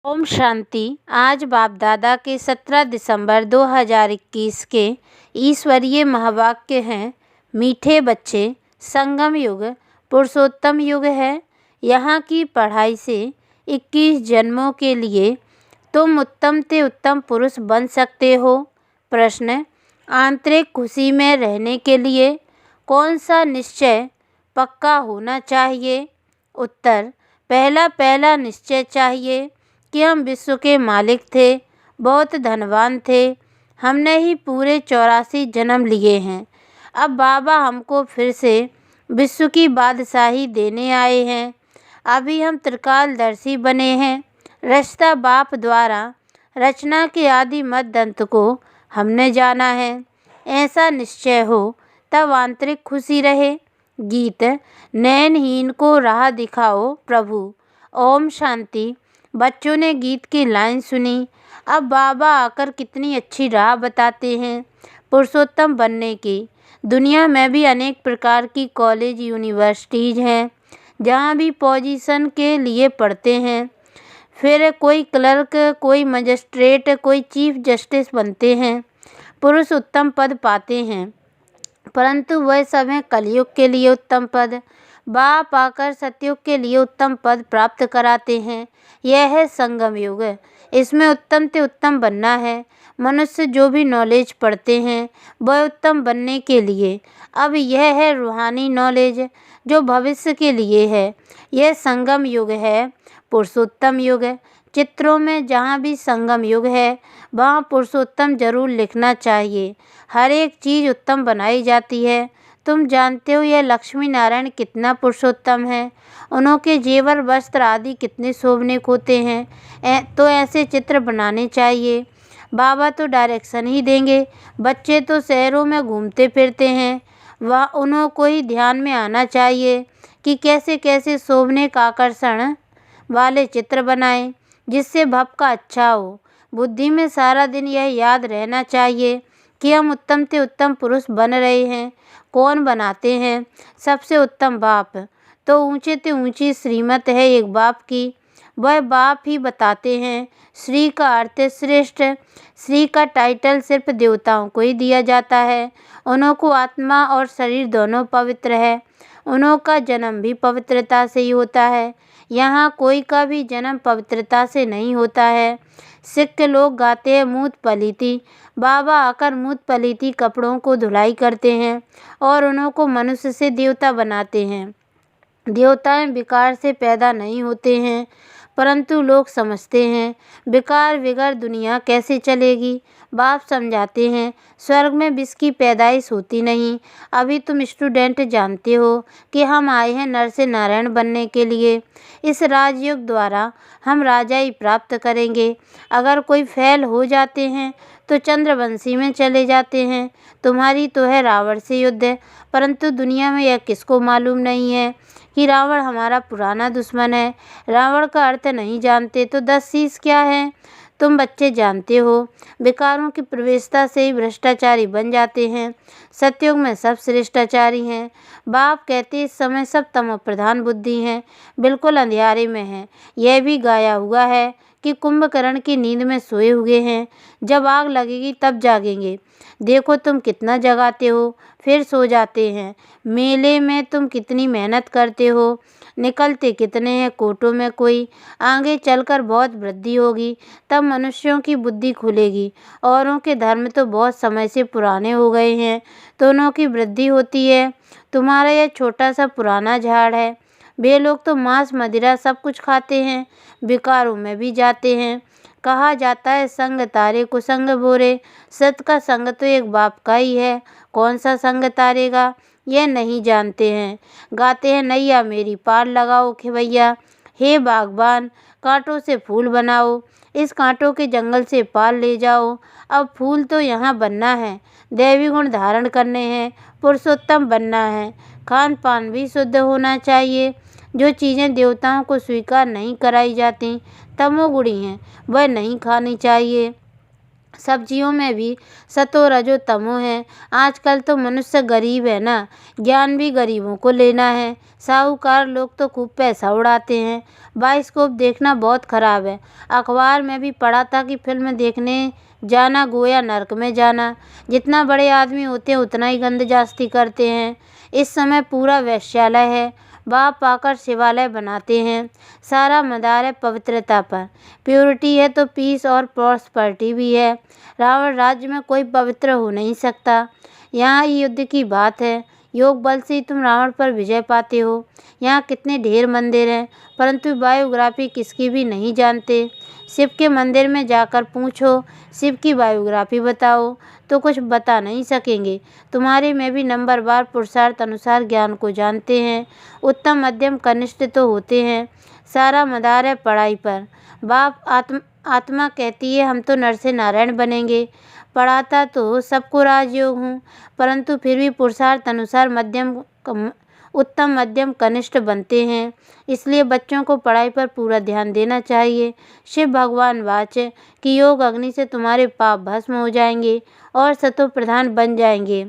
ओम शांति। आज बाप दादा के 17 दिसंबर 2021 के ईश्वरीय महावाक्य हैं। मीठे बच्चे, संगम युग पुरुषोत्तम युग है। यहाँ की पढ़ाई से 21 जन्मों के लिए तुम उत्तम से उत्तम पुरुष बन सकते हो। प्रश्न, आंतरिक खुशी में रहने के लिए कौन सा निश्चय पक्का होना चाहिए? उत्तर, पहला निश्चय चाहिए कि हम विश्व के मालिक थे, बहुत धनवान थे। हमने ही पूरे 84 जन्म लिए हैं। अब बाबा हमको फिर से विश्व की बादशाही देने आए हैं। अभी हम त्रिकालदर्शी बने हैं। रचता बाप द्वारा रचना के आदि मध्य अंत को हमने जाना है। ऐसा निश्चय हो तब आंतरिक खुशी रहे। गीत, नयनहीन को राह दिखाओ प्रभु। ओम शांति। बच्चों ने गीत की लाइन सुनी। अब बाबा आकर कितनी अच्छी राह बताते हैं पुरुषोत्तम बनने की। दुनिया में भी अनेक प्रकार की कॉलेज यूनिवर्सिटीज़ हैं जहाँ भी पोजीशन के लिए पढ़ते हैं। फिर कोई क्लर्क, कोई मजिस्ट्रेट, कोई चीफ जस्टिस बनते हैं, पुरुष उत्तम पद पाते हैं। परंतु वह सब हैं कलयुग के लिए उत्तम पद। बाप आकर सतयुग के लिए उत्तम पद प्राप्त कराते हैं। यह है संगम युग। इसमें उत्तम से उत्तम बनना है। मनुष्य जो भी नॉलेज पढ़ते हैं वह उत्तम बनने के लिए। अब यह है रूहानी नॉलेज जो भविष्य के लिए है। यह संगम युग है, पुरुषोत्तम युग। चित्रों में जहाँ भी संगम युग है वहाँ पुरुषोत्तम जरूर लिखना चाहिए। हर एक चीज़ उत्तम बनाई जाती है। तुम जानते हो यह लक्ष्मी नारायण कितना पुरुषोत्तम है। उनके जेवर, वस्त्र आदि कितने शोभनीक होते हैं। तो ऐसे चित्र बनाने चाहिए। बाबा तो डायरेक्शन ही देंगे। बच्चे तो शहरों में घूमते फिरते हैं, वह उनको ही ध्यान में आना चाहिए कि कैसे कैसे शोभनीक आकर्षण वाले चित्र बनाएं जिससे भव का अच्छा हो। बुद्धि में सारा दिन यह याद रहना चाहिए कि हम उत्तम से उत्तम पुरुष बन रहे हैं। कौन बनाते हैं? सबसे उत्तम बाप। तो ऊंचे से ऊंची श्रीमत है एक बाप की, वह बाप ही बताते हैं। श्री का अर्थ श्रेष्ठ। श्री का टाइटल सिर्फ देवताओं को ही दिया जाता है। उनको आत्मा और शरीर दोनों पवित्र है। उनका जन्म भी पवित्रता से ही होता है। यहाँ कोई का भी जन्म पवित्रता से नहीं होता है। सिख लोग गाते हैं मूत पलीती। बाबा आकर मूत पलीती कपड़ों को धुलाई करते हैं और उनको मनुष्य से देवता बनाते हैं। देवताएं विकार से पैदा नहीं होते हैं, परंतु लोग समझते हैं विकार बगैर दुनिया कैसे चलेगी। बाप समझाते हैं स्वर्ग में विष की पैदाइश होती नहीं। अभी तुम स्टूडेंट जानते हो कि हम आए हैं नर से नारायण बनने के लिए। इस राजयोग द्वारा हम राजाई प्राप्त करेंगे। अगर कोई फेल हो जाते हैं तो चंद्रवंशी में चले जाते हैं। तुम्हारी तो है रावण से युद्ध, परंतु दुनिया में यह किसको मालूम नहीं है कि रावण हमारा पुराना दुश्मन है। रावण का अर्थ नहीं जानते तो 10 शीश क्या है? तुम बच्चे जानते हो विकारों की प्रवेशता से ही भ्रष्टाचारी बन जाते हैं। सतयुग में सब श्रेष्ठाचारी हैं। बाप कहते इस समय सब तमो प्रधान बुद्धि हैं, बिल्कुल अंधियारे में हैं। यह भी गाया हुआ है कि कुंभकर्ण की नींद में सोए हुए हैं, जब आग लगेगी तब जागेंगे। देखो तुम कितना जगाते हो फिर सो जाते हैं। मेले में तुम कितनी मेहनत करते हो, निकलते कितने हैं कोटों में कोई। आगे चलकर बहुत वृद्धि होगी, तब मनुष्यों की बुद्धि खुलेगी। औरों के धर्म तो बहुत समय से पुराने हो गए हैं तो उनकी वृद्धि होती है। तुम्हारा यह छोटा सा पुराना झाड़ है। वे लोग तो मांस मदिरा सब कुछ खाते हैं, विकारों में भी जाते हैं। कहा जाता है संग तारे कुसंग भोरे। सत का संग तो एक बाप का ही है। कौन सा संग तारेगा यह नहीं जानते हैं। गाते हैं नैया मेरी पार लगाओ खेवैया। हे बागबान, कांटों से फूल बनाओ, इस कांटों के जंगल से पार ले जाओ। अब फूल तो यहाँ बनना है, दैवी गुण धारण करने हैं, पुरुषोत्तम बनना है। खान पान भी शुद्ध होना चाहिए। जो चीज़ें देवताओं को स्वीकार नहीं कराई जाती, तमोगुणी हैं, वह नहीं खानी चाहिए। सब्जियों में भी सतो रजो तमो है। आजकल तो मनुष्य गरीब है ना, ज्ञान भी गरीबों को लेना है। साहूकार लोग तो खूब पैसा उड़ाते हैं। बायोस्कोप देखना बहुत खराब है। अखबार में भी पढ़ा था कि फिल्म देखने जाना गोया नर्क में जाना। जितना बड़े आदमी होते हैं उतना ही गंद जास्ती करते हैं। इस समय पूरा वेश्यालय है। बाप आकर शिवालय बनाते हैं। सारा मदार है पवित्रता पर। प्योरिटी है तो पीस और प्रॉस्पर्टी भी है। रावण राज्य में कोई पवित्र हो नहीं सकता। यहाँ युद्ध की बात है। योग बल से ही तुम रावण पर विजय पाते हो। यहाँ कितने ढेर मंदिर हैं, परंतु बायोग्राफी किसकी भी नहीं जानते। शिव के मंदिर में जाकर पूछो शिव की बायोग्राफी बताओ तो कुछ बता नहीं सकेंगे। तुम्हारे में भी नंबरवार पुरुषार्थ अनुसार ज्ञान को जानते हैं। उत्तम मध्यम कनिष्ठ तो होते हैं। सारा मदार है पढ़ाई पर। बाप आत्मा कहती है हम तो नर से नारायण बनेंगे। पढ़ाता तो सबको राजयोग हूँ, परंतु फिर भी पुरुषार्थ अनुसार उत्तम मध्यम कनिष्ठ बनते हैं। इसलिए बच्चों को पढ़ाई पर पूरा ध्यान देना चाहिए। शिव भगवान वाचे कि योग अग्नि से तुम्हारे पाप भस्म हो जाएंगे और सतो प्रधान बन जाएंगे।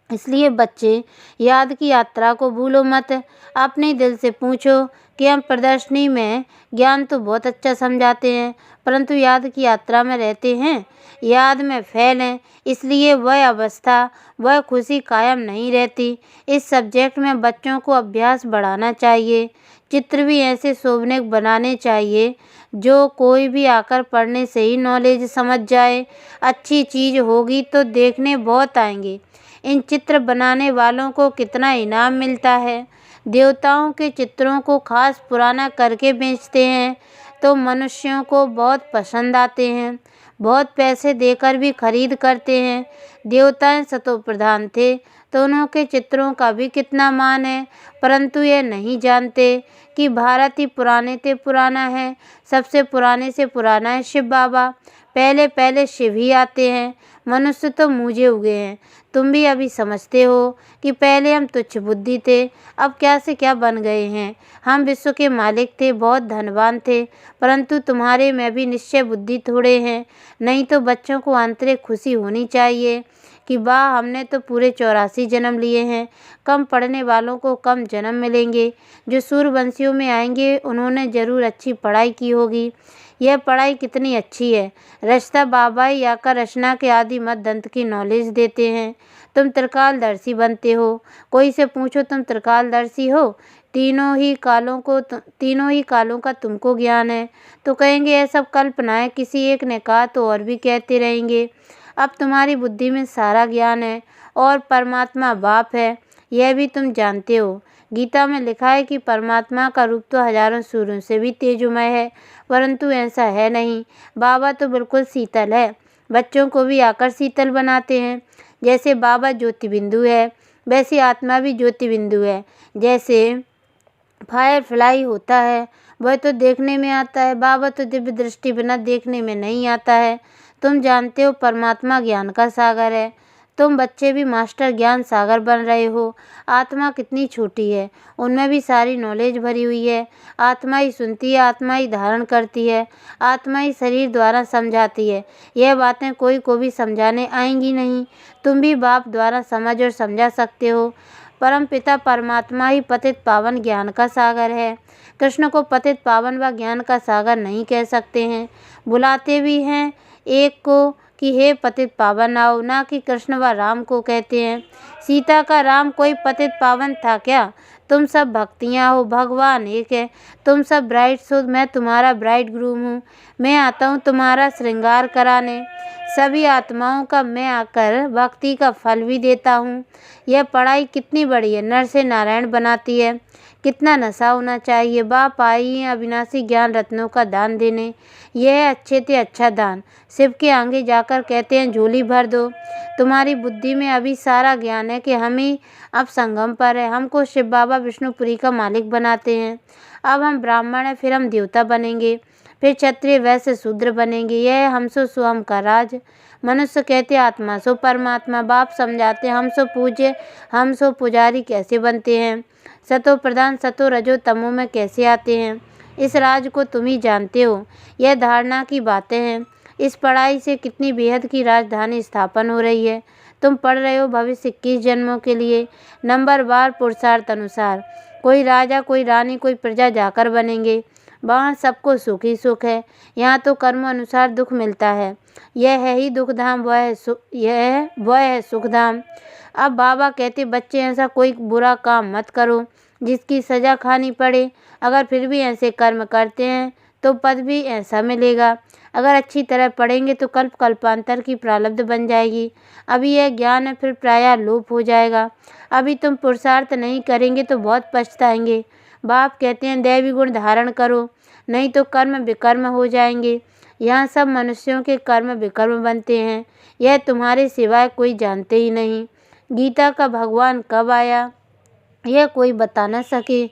इसलिए बच्चे याद की यात्रा को भूलो मत। अपने दिल से पूछो कि हम प्रदर्शनी में ज्ञान तो बहुत अच्छा समझाते हैं, परंतु याद की यात्रा में रहते हैं, याद में फेल हैं, इसलिए वह अवस्था वह खुशी कायम नहीं रहती। इस सब्जेक्ट में बच्चों को अभ्यास बढ़ाना चाहिए। चित्र भी ऐसे शोभनीय बनाने चाहिए जो कोई भी आकर पढ़ने से ही नॉलेज समझ जाए। अच्छी चीज़ होगी तो देखने बहुत आएंगे। इन चित्र बनाने वालों को कितना इनाम मिलता है। देवताओं के चित्रों को खास पुराना करके बेचते हैं तो मनुष्यों को बहुत पसंद आते हैं। बहुत पैसे देकर भी खरीद करते हैं। देवताएं सतो प्रधान थे तो उनके चित्रों का भी कितना मान है, परंतु ये नहीं जानते कि भारत ही पुराने से पुराना है। सबसे पुराने से पुराना है शिव बाबा। पहले पहले शिव ही आते हैं। मनुष्य तो मूझे हुए हैं। तुम भी अभी समझते हो कि पहले हम तुच्छ बुद्धि थे, अब क्या से क्या बन गए हैं। हम विश्व के मालिक थे, बहुत धनवान थे, परंतु तुम्हारे में भी निश्चय बुद्धि थोड़े हैं। नहीं तो बच्चों को आंतरिक खुशी होनी चाहिए कि वाह हमने तो पूरे 84 जन्म लिए हैं। कम पढ़ने वालों को कम जन्म मिलेंगे। जो सूर्यवंशियों में आएंगे उन्होंने ज़रूर अच्छी पढ़ाई की होगी। यह पढ़ाई कितनी अच्छी है। रचता बाबा ही आकर रचना के आदि मध्य दंत की नॉलेज देते हैं। तुम त्रिकालदर्शी बनते हो। कोई से पूछो तुम त्रिकालदर्शी हो, तीनों ही कालों का तुमको ज्ञान है, तो कहेंगे यह सब कल्पना है। किसी एक ने कहा तो और भी कहते रहेंगे। अब तुम्हारी बुद्धि में सारा ज्ञान है और परमात्मा बाप है, यह भी तुम जानते हो। गीता में लिखा है कि परमात्मा का रूप तो हजारों सूर्यों से भी तेजोमय है, परंतु ऐसा है नहीं। बाबा तो बिल्कुल शीतल है। बच्चों को भी आकर शीतल बनाते हैं। जैसे बाबा ज्योति बिंदु है, वैसे आत्मा भी ज्योति बिंदु है। जैसे फायर फ्लाई होता है, वह तो देखने में आता है, बाबा तो दिव्य दृष्टि बिना देखने में नहीं आता है। तुम जानते हो परमात्मा ज्ञान का सागर है। तुम बच्चे भी मास्टर ज्ञान सागर बन रहे हो। आत्मा कितनी छोटी है, उनमें भी सारी नॉलेज भरी हुई है। आत्मा ही सुनती है, आत्मा ही धारण करती है, आत्मा ही शरीर द्वारा समझाती है। यह बातें कोई को भी समझाने आएंगी नहीं। तुम भी बाप द्वारा समझ और समझा सकते हो। परमपिता परमात्मा ही पतित पावन ज्ञान का सागर है। कृष्ण को पतित पावन व ज्ञान का सागर नहीं कह सकते हैं। बुलाते भी हैं एक को कि हे पतित पावन आओ, ना कि कृष्ण व राम को कहते हैं। सीता का राम कोई पतित पावन था क्या? तुम सब भक्तियाँ हो, भगवान एक है। तुम सब ब्राइड्स हो, मैं तुम्हारा ब्राइड ग्रूम हूँ। मैं आता हूँ तुम्हारा श्रृंगार कराने। सभी आत्माओं का मैं आकर भक्ति का फल भी देता हूँ। यह पढ़ाई कितनी बड़ी है, नर से नारायण बनाती है। कितना नशा होना चाहिए। बाप आई हैं अविनाशी ज्ञान रत्नों का दान देने। यह है अच्छे से अच्छा दान। शिव के आगे जाकर कहते हैं झोली भर दो। तुम्हारी बुद्धि में अभी सारा ज्ञान है कि हम ही अब संगम पर है। हमको शिव बाबा विष्णुपुरी का मालिक बनाते हैं। अब हम ब्राह्मण हैं, फिर हम देवता बनेंगे, फिर क्षत्रिय वैश्य शूद्र बनेंगे। यह है हम सो स्वयं का राज। मनुष्य कहते आत्मा सो परमात्मा। बाप समझाते हम सो पूज्य, हम सो पुजारी कैसे बनते हैं, सतो प्रधान सतो रजो तमो में कैसे आते हैं। इस राज को तुम ही जानते हो। यह धारणा की बातें हैं। इस पढ़ाई से कितनी बेहद की राजधानी स्थापन हो रही है। तुम पढ़ रहे हो भविष्य 21 जन्मों के लिए, नंबरवार पुरुषार्थ अनुसार। कोई राजा, कोई रानी, कोई प्रजा जाकर बनेंगे। वहाँ सबको सुख ही सुख है। यहाँ तो कर्म अनुसार दुख मिलता है। यह है ही दुखधाम, वह है सुखधाम। अब बाबा कहते, बच्चे ऐसा कोई बुरा काम मत करो जिसकी सजा खानी पड़े। अगर फिर भी ऐसे कर्म करते हैं तो पद भी ऐसा मिलेगा। अगर अच्छी तरह पढ़ेंगे तो कल्पांतर की प्रारब्ध बन जाएगी। अभी यह ज्ञान है, फिर प्रायः लोप हो जाएगा। अभी तुम पुरुषार्थ नहीं करेंगे तो बहुत पछताएंगे। बाप कहते हैं, दैवी गुण धारण करो, नहीं तो कर्म विकर्म हो जाएंगे। यहाँ सब मनुष्यों के कर्म विकर्म बनते हैं, यह तुम्हारे सिवाय कोई जानते ही नहीं। गीता का भगवान कब आया यह कोई बता न सके।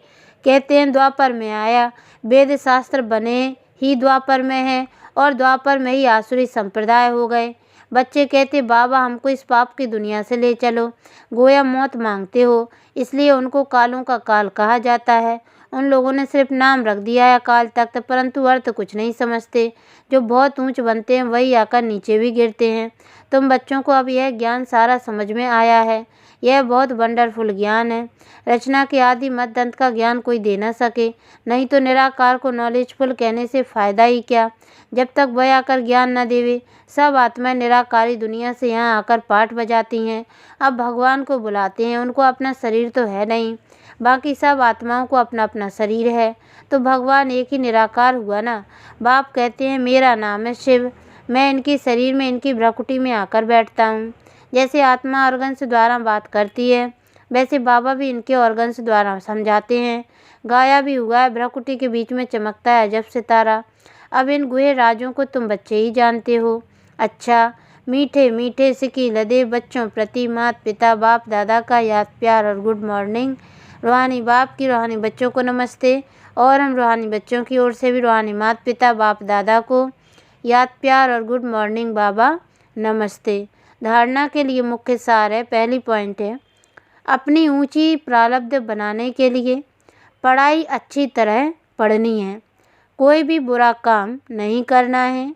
कहते हैं द्वापर में आया। वेद शास्त्र बने ही द्वापर में है और द्वापर में ही आसुरी संप्रदाय हो गए। बच्चे कहते, बाबा हमको इस पाप की दुनिया से ले चलो। गोया मौत मांगते हो, इसलिए उनको कालों का काल कहा जाता है। उन लोगों ने सिर्फ नाम रख दिया है अकाल तख्त, परंतु अर्थ कुछ नहीं समझते। जो बहुत ऊंच बनते हैं वही आकर नीचे भी गिरते हैं। तुम बच्चों को अब यह ज्ञान सारा समझ में आया है। यह बहुत वंडरफुल ज्ञान है। रचना के आदि मध्य अंत का ज्ञान कोई दे न सके, नहीं तो निराकार को नॉलेजफुल कहने से फ़ायदा ही क्या। जब तक वह आकर ज्ञान न देवे, सब आत्माएं निराकारी दुनिया से यहाँ आकर पाठ बजाती हैं। अब भगवान को बुलाते हैं, उनको अपना शरीर तो है नहीं, बाकी सब आत्माओं को अपना अपना शरीर है, तो भगवान एक ही निराकार हुआ ना। बाप कहते हैं, मेरा नाम है शिव, मैं इनके शरीर में, इनकी भ्रकुटी में आकर बैठता हूँ। जैसे आत्मा ऑर्गन्स द्वारा बात करती है, वैसे बाबा भी इनके ऑर्गन्स द्वारा समझाते हैं। गाया भी हुआ है, भ्रकुटी के बीच में चमकता है अजब सितारा। अब इन गुहे राजों को तुम बच्चे ही जानते हो। अच्छा, मीठे मीठे सिकी लदे बच्चों प्रति माता पिता बाप दादा का याद प्यार और गुड मॉर्निंग। रूहानी बाप की रूहानी बच्चों को नमस्ते, और हम रूहानी बच्चों की ओर से भी रूहानी माता पिता बाप दादा को याद प्यार और गुड मॉर्निंग बाबा नमस्ते। धारणा के लिए मुख्य सार है। पहली पॉइंट है, अपनी ऊंची प्रारब्ध बनाने के लिए पढ़ाई अच्छी तरह पढ़नी है, कोई भी बुरा काम नहीं करना है।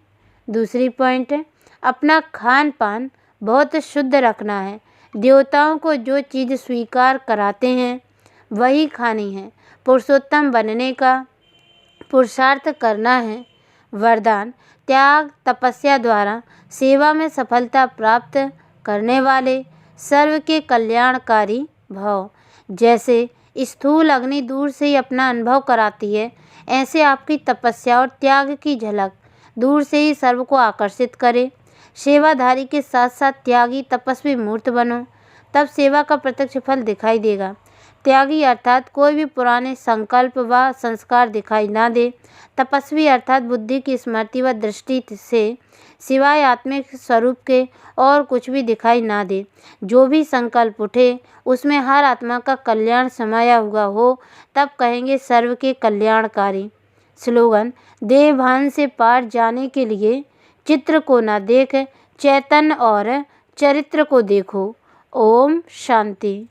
दूसरी पॉइंट है, अपना खान पान बहुत शुद्ध रखना है। देवताओं को जो चीज़ स्वीकार कराते हैं वही खानी है। पुरुषोत्तम बनने का पुरुषार्थ करना है। वरदान, त्याग तपस्या द्वारा सेवा में सफलता प्राप्त करने वाले, सर्व के कल्याणकारी भव। जैसे स्थूल अग्नि दूर से ही अपना अनुभव कराती है, ऐसे आपकी तपस्या और त्याग की झलक दूर से ही सर्व को आकर्षित करे। सेवाधारी के साथ साथ त्यागी तपस्वी मूर्त बनो, तब सेवा का प्रत्यक्ष फल दिखाई देगा। त्यागी अर्थात कोई भी पुराने संकल्प व संस्कार दिखाई ना दे। तपस्वी अर्थात बुद्धि की स्मृति व दृष्टि से सिवाय आत्मिक स्वरूप के और कुछ भी दिखाई ना दे। जो भी संकल्प उठे उसमें हर आत्मा का कल्याण समाया हुआ हो, तब कहेंगे सर्व के कल्याणकारी। स्लोगन, देह भान से पार जाने के लिए चित्र को ना देख, चैतन्य और चरित्र को देखो। ओम शांति।